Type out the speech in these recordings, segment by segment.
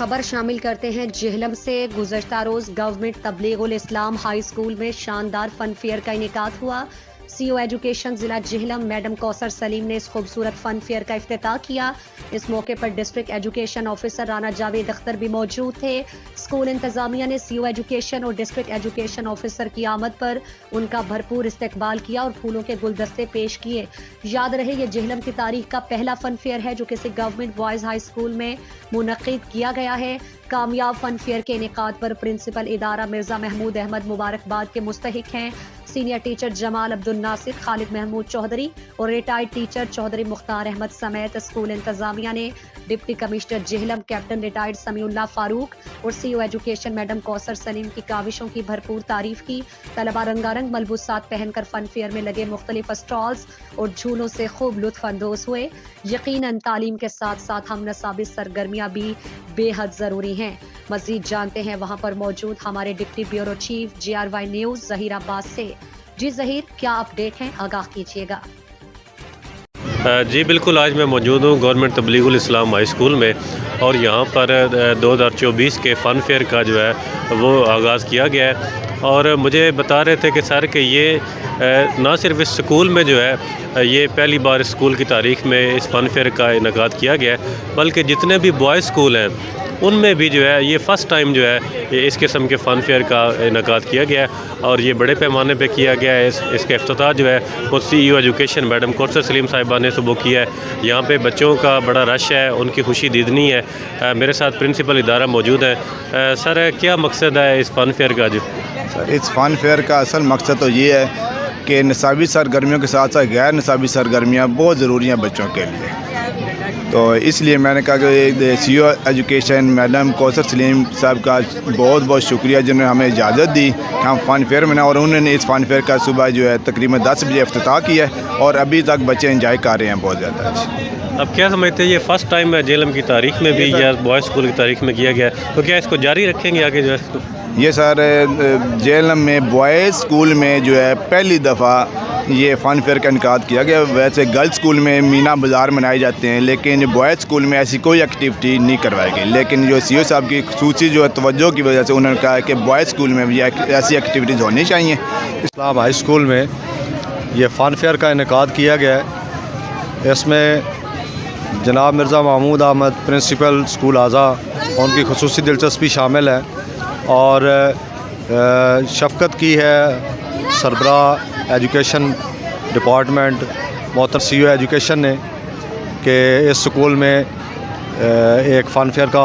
खबर शामिल करते हैं जेहलम से। गुज़श्ता रोज गवर्नमेंट तबलीगुल इस्लाम हाई स्कूल में शानदार फन फेयर का इनेकाद हुआ। सीओ एजुकेशन जिला जेहलम मैडम कौसर सलीम ने इस खूबसूरत फन फेयर का इफ्तिताह किया। इस मौके पर district education officer Rana Javed Akhtar भी मौजूद थे। स्कूल इंतजामिया ने सीओ एजुकेशन और डिस्ट्रिक्ट एजुकेशन ऑफिसर की आमद पर उनका भरपूर इस्तकबाल किया और फूलों के गुलदस्ते पेश किए। याद रहे ये जेहलम की तारीख का पहला फन फेयर है जो किसी गवर्नमेंट बॉयज हाई स्कूल में मुनक्किद किया गया है। कामयाब फन फेयर के इनेकाद पर प्रिंसिपल इदारा मिर्जा महमूद अहमद मुबारकबाद के मुस्तहिक हैं। सीनियर टीचर जमाल अब्दुल नासिर, खालिद महमूद चौधरी और रिटायर्ड टीचर चौधरी मुख्तार अहमद समेत स्कूल इंतजामिया ने deputy commissioner Jhelum captain retired Samiullah Farooq और CO education madam Kausar Saleem की काविशों की भरपूर तारीफ की। तलबा रंगारंग मलबूसात पहनकर फन फेयर में लगे मुख्तलिफ स्टॉल्स और झूलों से खूब लुत्फ अंदोज हुए। यकीनन तालीम के साथ साथ हम नसाबी सरगर्मियाँ भी बेहद ज़रूरी हैं। मज़ीद जानते हैं वहाँ पर मौजूद हमारे deputy bureau chief GRY news Zaheer Abbas से। जी ज़हीर, क्या अपडेट हैं, आगाह कीजिएगा। जी बिल्कुल, आज मैं मौजूद हूँ गवर्नमेंट तबलीगुल इस्लाम हाई स्कूल में और यहाँ पर 2024 के फ़न फेयर का जो है वो आगाज़ किया गया है। और मुझे बता रहे थे कि सर कि ये ना सिर्फ इस स्कूल में जो है ये पहली बार स्कूल की तारीख़ में इस फ़न फेयर का इनेकाद किया गया है, बल्कि जितने भी बॉयज़ स्कूल हैं उनमें भी जो है ये फ़र्स्ट टाइम जो है इस किस्म के फ़न फेयर का इनेकाद किया गया है और ये बड़े पैमाने पे किया गया है। इसका इफ्तिताह जो है वो CEO education madam Kausar Salim साहिबा ने सुबह किया है। यहाँ पे बच्चों का बड़ा रश है, उनकी खुशी दीदनी है। मेरे साथ प्रिंसिपल इदारा मौजूद है। सर, क्या मकसद है इस फ़न फेयर का? जो सर, इस फ़न फेयर का असल मकसद तो ये है कि निसाबी सरगर्मियों के साथ साथ गैर निसाबी सरगर्मियाँ बहुत ज़रूरी हैं बच्चों के लिए। तो इसलिए मैंने कहा कि CEO education madam Kausar Salim साहब का बहुत बहुत शुक्रिया जिन्होंने हमें इजाज़त दी कि हम फ़न फेयर में, और उन्होंने इस फ़न फेयर का सुबह जो है तकरीबन 10 बजे इफ्तिताह किया है और अभी तक बच्चे इंजॉय कर रहे हैं बहुत ज़्यादा। अब क्या समझते हैं, ये फ़र्स्ट टाइम है जेहलम की तारीख़ में भी या बॉयज़ स्कूल की तारीख़ में किया गया है, तो क्या इसको जारी रखेंगे आगे जो है? ये सर, जेहलम में बॉयज़ स्कूल में जो है पहली दफ़ा ये फ़न फेयर का इनेकाद किया गया। वैसे गर्ल्स स्कूल में मीना बाज़ार मनाए जाते हैं, लेकिन बॉयज़ स्कूल में ऐसी कोई एक्टिविटी नहीं करवाई गई। लेकिन जो CEO साहब की ख़ुसूसी जो है तवज्जो की वजह से उन्होंने कहा कि बॉयज़ स्कूल में भी ऐसी एक्टिविटीज़ होनी चाहिए। इस्लाम हाई स्कूल में ये फ़न फेयर का इनेकाद किया गया है। इसमें जनाब मिर्ज़ा महमूद अहमद प्रिंसिपल स्कूल आज़ा उनकी ख़ुसूसी दिलचस्पी शामिल है और शफ़क़त की है सरबराह एजुकेशन डिपार्टमेंट मोहतर CEO एजुकेशन ने कि इस स्कूल में एक फ़न फेयर का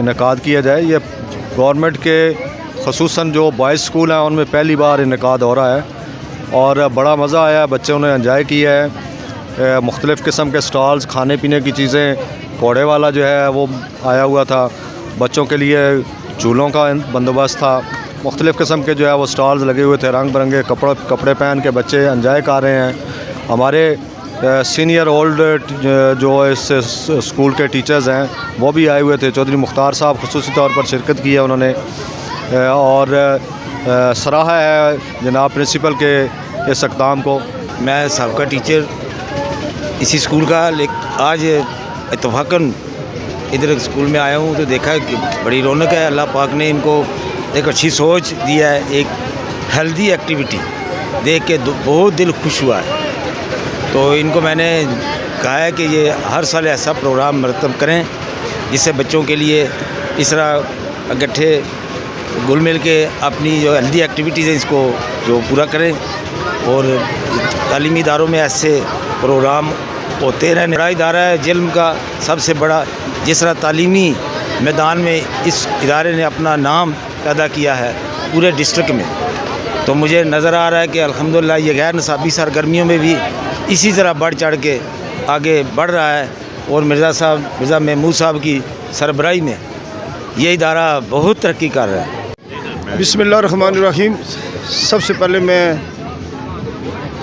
इनेकाद किया जाए। ये गवर्नमेंट के ख़ुसूसन जो बॉयज़ स्कूल हैं उनमें पहली बार इनेकाद हो रहा है और बड़ा मज़ा आया, बच्चों ने एंजॉय किया है। मुख्तलिफ़ किस्म के स्टॉल्स, खाने पीने की चीज़ें, घोड़े वाला जो है वो आया हुआ था, बच्चों के लिए झूलों का बंदोबस्त था, मुख्तलिफ़ किस्म के जो है वो स्टॉल्स लगे हुए थे, रंग बिरंगे कपड़े पहन के बच्चे एंजॉय कर रहे हैं। हमारे सीनियर ओल्ड जो इस स्कूल के टीचर्स हैं वो भी आए हुए थे। चौधरी मुख्तार साहब ख़ुसूसी तौर पर शिरकत की है उन्होंने और सराहा है जनाब प्रिंसिपल के इस इक़दाम को। मैं सबका टीचर इसी स्कूल का, आज इत्तफ़ाक़न इधर स्कूल में आया हूँ तो देखा कि बड़ी रौनक है। अल्लाह पाक ने इनको एक अच्छी सोच दिया है, एक हेल्दी एक्टिविटी देख के बहुत दिल खुश हुआ है। तो इनको मैंने कहा है कि ये हर साल ऐसा प्रोग्राम मरतब करें जिससे बच्चों के लिए इस तरह इकट्ठे घुल मिल के अपनी जो हेल्दी एक्टिविटीज़ हैं इसको जो पूरा करें और तालीमी इदारों में ऐसे प्रोग्राम होते रहें। बड़ा इदारा है जेहलम का सबसे बड़ा, जिस तरह तालीमी मैदान में इस इदारे ने अपना नाम पैदा किया है पूरे डिस्ट्रिक्ट में, तो मुझे नज़र आ रहा है कि अल्हम्दुलिल्लाह ये गैर निसाबी सरगर्मियों में भी इसी तरह बढ़ चढ़ के आगे बढ़ रहा है और मिर्ज़ा महमूद साहब की सरबराही में ये इदारा बहुत तरक्की कर रहा है। बिस्मिल्लाहिर्रहमानिर्रहीम। सबसे पहले मैं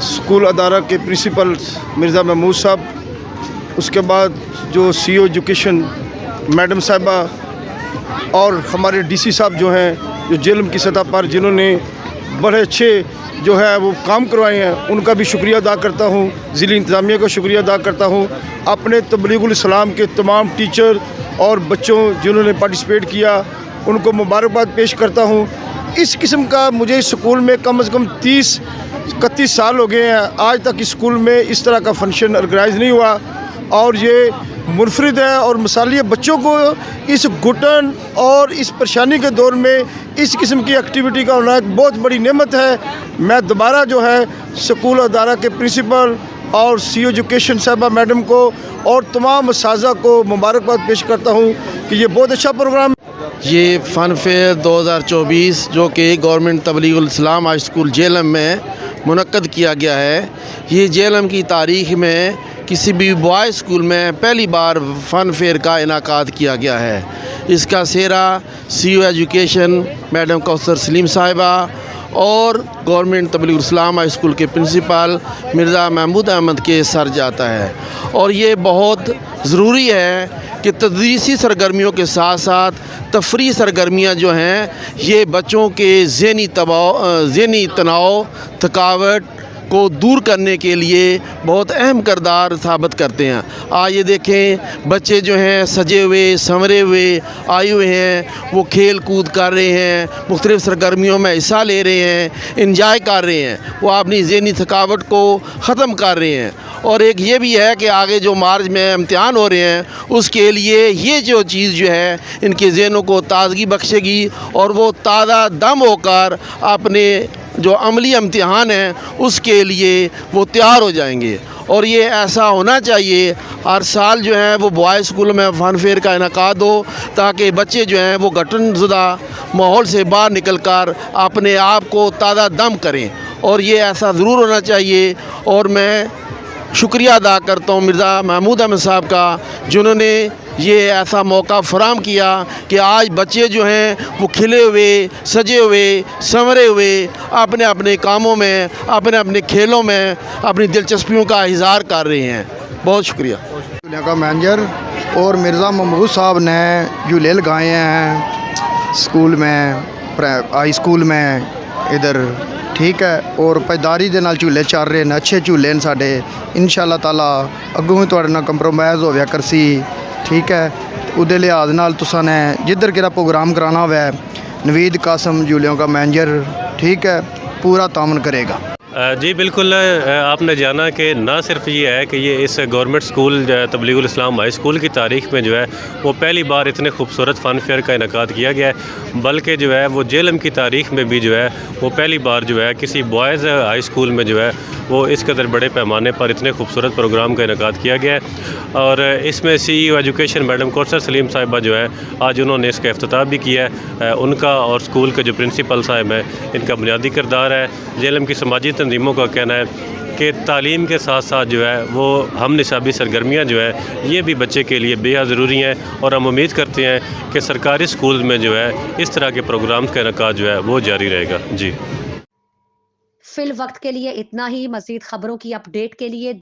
स्कूल अदारा के प्रिंसिपल मिर्ज़ा महमूद साहब, उसके बाद जो CEO एजुकेशन मैडम साहिबा और हमारे DC साहब जो हैं जो जेहलम की सतह पर जिन्होंने बड़े अच्छे जो है वो काम करवाए हैं, उनका भी शुक्रिया अदा करता हूँ। ज़िली इंतज़ामिया का शुक्रिया अदा करता हूँ। अपने तबलीगुल इस्लाम के तमाम टीचर और बच्चों जिन्होंने पार्टिसिपेट किया उनको मुबारकबाद पेश करता हूँ। इस किस्म का मुझे स्कूल में कम से कम 30-31 साल हो गए हैं, आज तक इस स्कूल में इस तरह का फंक्शन ऑर्गेनाइज नहीं हुआ और ये मुनफरिद है और मिसाली बच्चों को इस घुटन और इस परेशानी के दौर में इस किस्म की एक्टिविटी का होना एक बहुत बड़ी नेमत है। मैं दोबारा जो है स्कूल अदारा के प्रिंसिपल और CEO एजुकेशन साहिबा मैडम को और तमाम असातिज़ा को मुबारकबाद पेश करता हूँ कि ये बहुत अच्छा प्रोग्राम। ये फ़न फेयर 2024 जो कि गवर्नमेंट तबलीगुल इस्लाम हाई स्कूल जेहलम में मुनक्कद किया गया है, ये जेहलम की तारीख़ में किसी भी बॉय स्कूल में पहली बार फ़न फेयर का इनाकाद किया गया है। इसका सेहरा CEO education madam Kausar Salim साहिबा और गवर्नमेंट तबलीगुल इस्लाम हाई स्कूल के प्रिंसिपल मिर्ज़ा महमूद अहमद के सर जाता है। और ये बहुत ज़रूरी है कि तदरीसी सरगर्मियों के साथ साथ तफरी सरगर्मियाँ जो हैं ये बच्चों के ज़हनी तनाव थकावट को दूर करने के लिए बहुत अहम किरदार साबित करते हैं। आज ये देखें बच्चे जो हैं सजे हुए संवरे हुए आए हुए हैं, वो खेल कूद कर रहे हैं, मुख्तलिफ़ सरगर्मियों में हिस्सा ले रहे हैं, इंजॉय कर रहे हैं, वो अपनी ज़हनी थकावट को ख़त्म कर रहे हैं। और एक ये भी है कि आगे जो मार्च में इम्तिहान हो रहे हैं उसके लिए ये जो चीज़ जो है इनके ज़हनों को ताज़गी बख्शेगी और वो ताज़ा दम होकर अपने जो अमली इम्तिहान है उसके लिए वो तैयार हो जाएंगे। और ये ऐसा होना चाहिए हर साल जो है वो बॉय स्कूल में फ़न फेयर का इनकाद हो ताकि बच्चे जो हैं वो घटनज़दा माहौल से बाहर निकल कर अपने आप को ताज़ा दम करें और ये ऐसा ज़रूर होना चाहिए। और मैं शुक्रिया अदा करता हूँ मिर्ज़ा महमूद अहमद साहब का जिन्होंने ये ऐसा मौका फराहम किया कि आज बच्चे जो हैं वो खिले हुए सजे हुए संवरे हुए अपने अपने कामों में अपने अपने खेलों में अपनी दिलचस्पियों का इज़हार कर रहे हैं। बहुत शुक्रिया। का मैनेजर और मिर्ज़ा महमूद साहब ने झूले लगाए हैं स्कूल में हाई स्कूल में इधर, ठीक है, और पायदारी दे नाल झूले चल रहे हैं, अच्छे झूले हैं साडे। इंशाअल्लाह ताला अगों भी तुहाडे नाल कंप्रोमाइज़ होवया करसी, ठीक है। उहदे लिहाज नाल तुसां ने जिधर किहड़ा प्रोग्राम कराना होवे नवीद कासम झूलियों का मैनेजर, ठीक है, पूरा तामन करेगा। जी बिल्कुल, आपने जाना कि ना सिर्फ ये है कि ये इस गवर्नमेंट स्कूल तबलीगुल इस्लाम हाई स्कूल की तारीख़ में जो है वो पहली बार इतने खूबसूरत फ़न फेयर का इनकाद किया गया है, बल्कि जो है वो जेहलम की तारीख़ में भी जो है वो पहली बार जो है किसी बॉयज़ हाई स्कूल में जो है वो इस कदर बड़े पैमाने पर इतने खूबसूरत प्रोग्राम का इनकाद किया गया है। और इसमें CEO education madam Kausar Salim साहिबा जो है आज उन्होंने इसका इफ्तिताह भी किया है। उनका और स्कूल के जो प्रिंसिपल साहब हैं इनका बुनियादी किरदार है। जेहलम की समाजी तंजीमों का कहना है कि तालीम के साथ साथ जो है वो हम निसाबी सरगर्मियाँ जो है ये भी बच्चे के लिए बेहद ज़रूरी हैं और हम उम्मीद करते हैं कि सरकारी स्कूल में जो है इस तरह के प्रोग्राम्स का इनकाद जो है वो जारी रहेगा। जी फिल वक्त के लिए इतना ही। मज़ीद खबरों की अपडेट के लिए